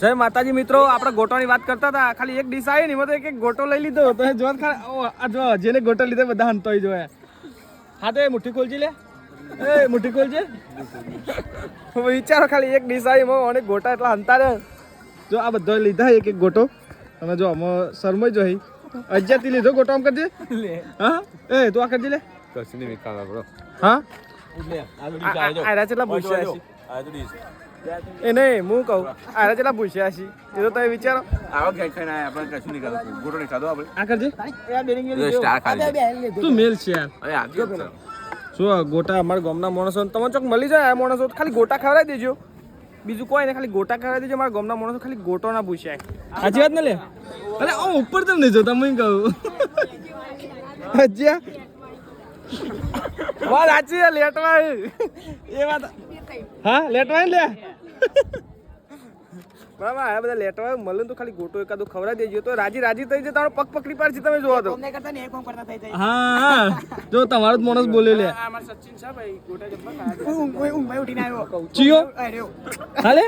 જય માતાજી મિત્રો, આપણે ગોટોની વાત કરતા હતા. ખાલી એક ડીશ આવી ને એમાં તો એક ગોટો લઈ લીધો. તો જો જો જેને ગોટો લીધો બધા હંતોય જોયા. હા તો એ મુઠ્ઠી ખોલજી લે, એ મુઠ્ઠી ખોલજે. વિચારો ખાલી એક ડીશ આવી એમાં અને ગોટા એટલા હંતા રે. જો આ બધા લીધા એક એક ગોટો. અને જો આમાં શરમાઈ જોઈ અજ્જાથી લીધો ગોટો આમ કરજે. હા એ તું આ કરજે લે. કશું નહીં વિકાના બ્રો. હા આયરા કેટલા પૂછ્યા છે એ નહીં હું કહું આયરા કેટલા પૂછ્યા છે એ તો તમે વિચારો. આવો ઘેર ખાઈને આયા આપણે કશું નહીં ખાધું ગોટો નહીં ખાધો આપણે. આ કરજે સ્ટાર ખાલી તું મેલ છે યાર. અરે આજે શું ગોટા અમારા ગામના માણસો તમને ચોક મળી જાય આ માણસો ખાલી ગોટા ખવડાવી દેજો, બીજું કોઈ ને ખાલી ગોટા ખવડાવી દેજો. અમારા ગામના માણસો ખાલી ગોટો ના પૂછાય. હાજી વાત ને લે અરે ઉપર તો નહીં જોતા હું કહું હજ્યા વાત સાચી છે લેટવા એ વાત. હા લેટવા લે બરાબર આ બધા લેટવા મળે તો ખાલી ગોટો એકાદો ખવડાવી દેજો તો રાજી રાજી થઈ જાય. તારો પગ પકડી પાડશે તમે જોવો તો. હા જો તમારો જ માણસ બોલે લે ચિયો હાલે